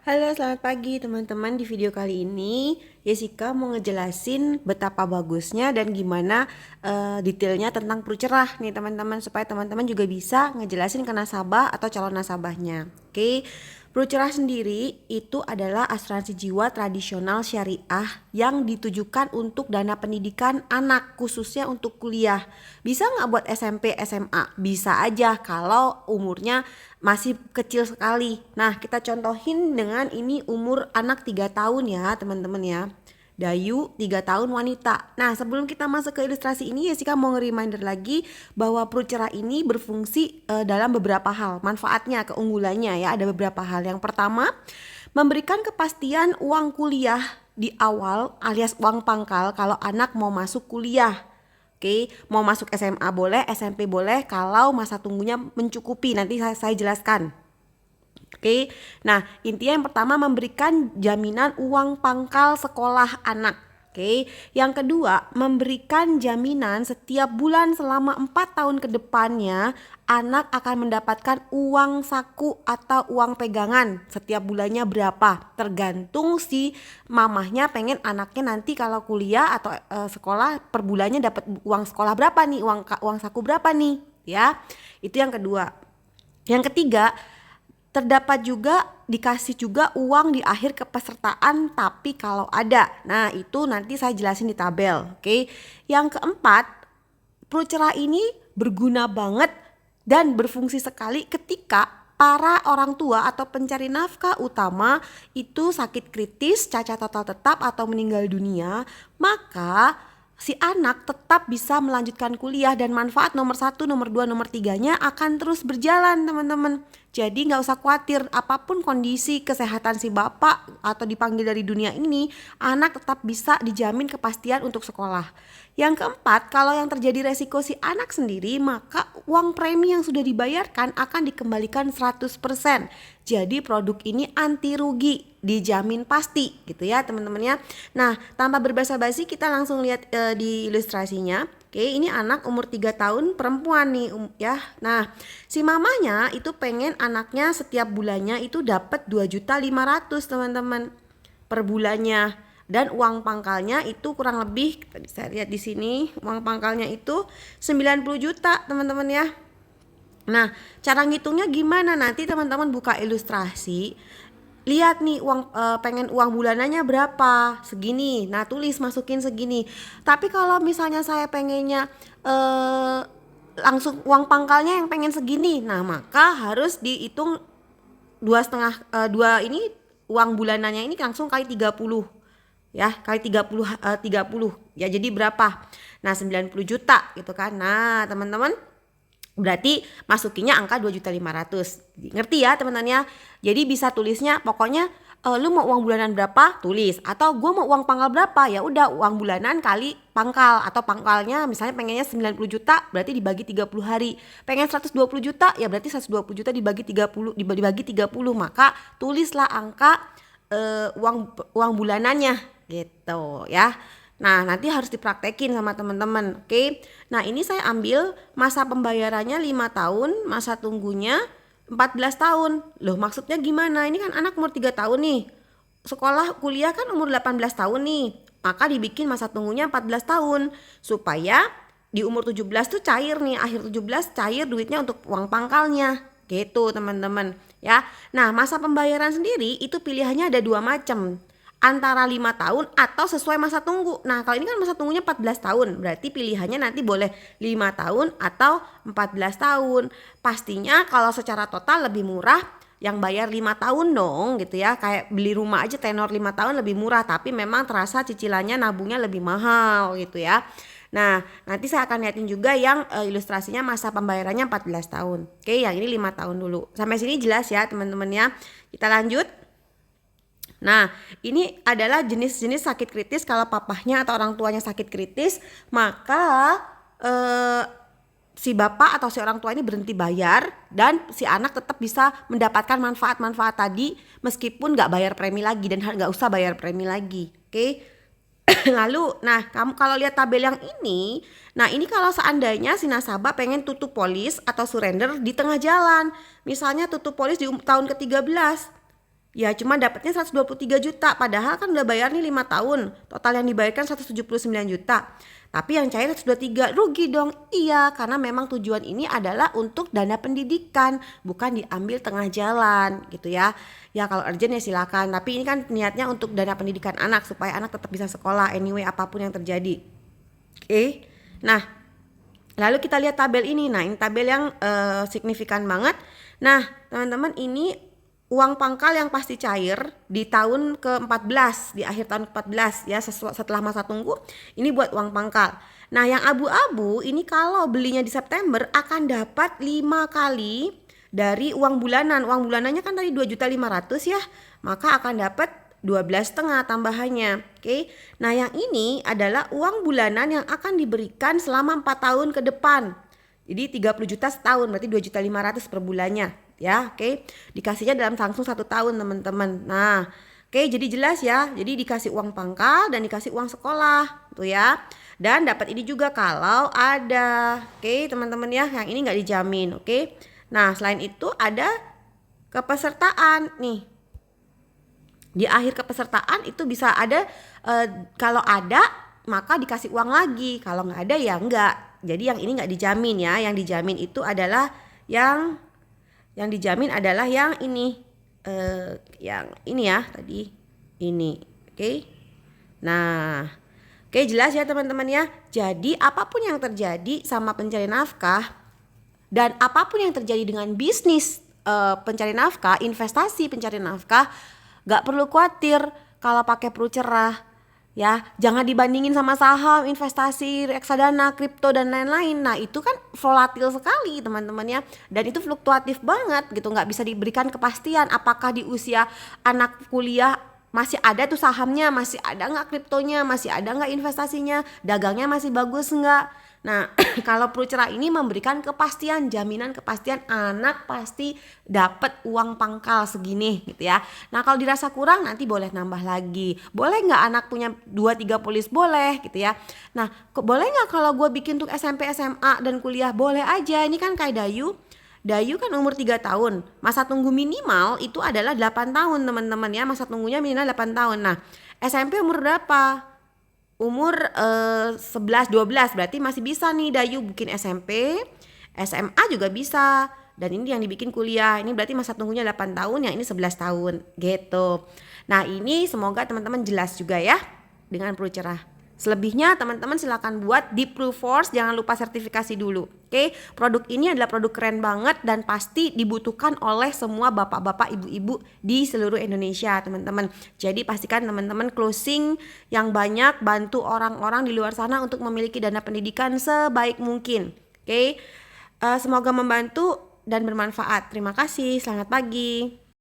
Halo, selamat pagi teman-teman. Di video kali ini Jessica mau ngejelasin betapa bagusnya dan gimana detailnya tentang Pru Cerah nih teman-teman, supaya teman-teman juga bisa ngejelasin ke nasabah atau calon nasabahnya. Oke. Pru Cerah sendiri itu adalah asuransi jiwa tradisional syariah yang ditujukan untuk dana pendidikan anak, khususnya untuk kuliah. Bisa nggak buat SMP, SMA? Bisa aja kalau umurnya masih kecil sekali. Nah, kita contohin dengan ini umur anak 3 tahun ya teman-teman ya. Dayu 3 tahun wanita. Nah, sebelum kita masuk ke ilustrasi ini, Jessica mau nge-reminder lagi bahwa Pru Cerah ini berfungsi dalam beberapa hal. Manfaatnya, keunggulannya ya, ada beberapa hal. Yang pertama, memberikan kepastian uang kuliah di awal alias uang pangkal kalau anak mau masuk kuliah. Oke, mau masuk SMA boleh, SMP boleh kalau masa tunggunya mencukupi. Nanti saya jelaskan. Oke, nah intinya yang pertama memberikan jaminan uang pangkal sekolah anak. Oke, yang kedua memberikan jaminan setiap bulan selama 4 tahun ke depannya anak akan mendapatkan uang saku atau uang pegangan setiap bulannya berapa, tergantung si mamahnya pengen anaknya nanti kalau kuliah atau sekolah per bulannya dapat uang sekolah berapa nih, uang saku berapa nih ya. Itu yang kedua. Yang ketiga, terdapat juga dikasih juga uang di akhir kepesertaan tapi kalau ada. Nah, itu nanti saya jelasin di tabel, oke. Yang keempat, Pru Cerah ini berguna banget dan berfungsi sekali ketika para orang tua atau pencari nafkah utama itu sakit kritis, cacat total tetap atau meninggal dunia, maka si anak tetap bisa melanjutkan kuliah dan manfaat nomor 1, nomor 2, nomor 3-nya akan terus berjalan teman-teman. Jadi nggak usah khawatir apapun kondisi kesehatan si bapak atau dipanggil dari dunia ini, anak tetap bisa dijamin kepastian untuk sekolah. Yang keempat, kalau yang terjadi resiko si anak sendiri, maka uang premi yang sudah dibayarkan akan dikembalikan 100%. Jadi produk ini anti rugi, dijamin pasti gitu ya teman-teman ya. Nah, tanpa berbasa-basi kita langsung lihat di ilustrasinya. Oke, ini anak umur 3 tahun perempuan nih ya. Nah, si mamanya itu pengen anaknya setiap bulannya itu dapat 2.500.000 teman-teman per bulannya. Dan uang pangkalnya itu kurang lebih, kita bisa lihat di sini, uang pangkalnya itu 90 juta teman-teman ya. Nah, cara ngitungnya gimana? Nanti teman-teman buka ilustrasi, lihat nih pengen uang bulanannya berapa, segini. Nah, tulis masukin segini. Tapi kalau misalnya saya pengennya langsung uang pangkalnya yang pengen segini, nah maka harus dihitung dua setengah, dua ini uang bulanannya ini langsung kali 30 ya, kali 30 ya, jadi berapa? Nah, 90 juta gitu kan. Nah teman-teman, berarti masukinnya angka 2.500.000. Ngerti ya teman-teman ya? Jadi bisa tulisnya pokoknya lu mau uang bulanan berapa tulis, atau gue mau uang pangkal berapa, ya udah uang bulanan kali pangkal, atau pangkalnya misalnya pengennya 90 juta berarti dibagi 30 hari. Pengen 120 juta ya berarti 120 juta dibagi 30, dibagi 30, maka tulislah angka uang bulanannya gitu ya. Nah, nanti harus dipraktekin sama teman-teman. Oke. Nah, ini saya ambil masa pembayarannya 5 tahun, masa tunggunya 14 tahun. Loh, maksudnya gimana? Ini kan anak umur 3 tahun nih. Sekolah kuliah kan umur 18 tahun nih. Maka dibikin masa tunggunya 14 tahun supaya di umur 17 tuh cair nih, akhir 17 cair duitnya untuk uang pangkalnya. Gitu, teman-teman, ya. Nah, masa pembayaran sendiri itu pilihannya ada 2 macam, antara 5 tahun atau sesuai masa tunggu. Nah, kalau ini kan masa tunggunya 14 tahun, berarti pilihannya nanti boleh 5 tahun atau 14 tahun. Pastinya kalau secara total lebih murah yang bayar 5 tahun dong gitu ya. Kayak beli rumah aja tenor 5 tahun lebih murah, tapi memang terasa cicilannya nabungnya lebih mahal gitu ya. Nah, nanti saya akan liatin juga yang ilustrasinya masa pembayarannya 14 tahun. Oke, yang ini 5 tahun dulu. Sampai sini jelas ya teman-teman ya. Kita lanjut. Nah, ini adalah jenis-jenis sakit kritis. Kalau papahnya atau orang tuanya sakit kritis, maka si bapak atau si orang tua ini berhenti bayar dan si anak tetap bisa mendapatkan manfaat-manfaat tadi meskipun nggak bayar premi lagi dan nggak usah bayar premi lagi. Oke. Lalu, nah kamu kalau lihat tabel yang ini, nah ini kalau seandainya si nasabah pengen tutup polis atau surrender di tengah jalan, misalnya tutup polis di tahun ke-13. Ya cuma dapatnya 123 juta, padahal kan udah bayar nih 5 tahun. Total yang dibayarkan 179 juta. Tapi yang cair 123, rugi dong. Iya, karena memang tujuan ini adalah untuk dana pendidikan, bukan diambil tengah jalan gitu ya. Ya kalau urgent ya silakan, tapi ini kan niatnya untuk dana pendidikan anak supaya anak tetap bisa sekolah anyway apapun yang terjadi. Oke. Nah, lalu kita lihat tabel ini. Nah, ini tabel yang signifikan banget. Nah, teman-teman, ini uang pangkal yang pasti cair di tahun ke-14, di akhir tahun ke-14 ya, setelah masa tunggu. Ini buat uang pangkal. Nah, yang abu-abu ini kalau belinya di September akan dapat 5 kali dari uang bulanan. Uang bulanannya kan tadi 2.500.000 ya, maka akan dapat 12,5 tambahannya. Oke. Nah, yang ini adalah uang bulanan yang akan diberikan selama 4 tahun ke depan. Jadi 30 juta setahun, berarti 2.500.000 per bulannya ya. Oke. Dikasihnya dalam langsung 1 tahun, teman-teman. Nah, oke, jadi jelas ya. Jadi dikasih uang pangkal dan dikasih uang sekolah tuh ya. Dan dapat ini juga kalau ada. Oke, teman-teman ya, yang ini nggak dijamin. Oke. Nah, selain itu ada kepesertaan nih. Di akhir kepesertaan itu bisa ada kalau ada maka dikasih uang lagi, kalau nggak ada ya enggak. Jadi yang ini nggak dijamin ya, yang dijamin itu adalah yang dijamin adalah yang ini ya tadi ini. Oke. Nah, oke, jelas ya teman-teman ya. Jadi apapun yang terjadi sama pencari nafkah dan apapun yang terjadi dengan bisnis pencari nafkah, investasi pencari nafkah, gak perlu khawatir kalau pakai Pru Cerah ya. Jangan dibandingin sama saham, investasi, reksadana, kripto dan lain-lain. Nah itu kan volatil sekali teman-teman ya, dan itu fluktuatif banget gitu. Gak bisa diberikan kepastian apakah di usia anak kuliah masih ada tuh sahamnya, masih ada gak kriptonya, masih ada gak investasinya, dagangnya masih bagus gak. Nah kalau Pru Cerah ini memberikan kepastian, jaminan kepastian anak pasti dapat uang pangkal segini gitu ya. Nah kalau dirasa kurang nanti boleh nambah lagi. Boleh nggak anak punya 2-3 polis? Boleh gitu ya. Nah boleh nggak kalau gue bikin untuk SMP, SMA dan kuliah? Boleh aja. Ini kan kayak Dayu kan umur 3 tahun. Masa tunggu minimal itu adalah 8 tahun teman-teman ya. Masa tunggunya minimal 8 tahun. Nah SMP umur berapa? Umur 11-12, berarti masih bisa nih Dayu bikin SMP, SMA juga bisa. Dan ini yang dibikin kuliah, ini berarti masa tunggunya 8 tahun, yang ini 11 tahun gitu. Nah ini semoga teman-teman jelas juga ya dengan Pru Cerah. Selebihnya teman-teman silakan buat di PruForce, jangan lupa sertifikasi dulu. Oke, produk ini adalah produk keren banget dan pasti dibutuhkan oleh semua bapak-bapak, ibu-ibu di seluruh Indonesia, teman-teman. Jadi pastikan teman-teman closing yang banyak, bantu orang-orang di luar sana untuk memiliki dana pendidikan sebaik mungkin. Oke, semoga membantu dan bermanfaat. Terima kasih, selamat pagi.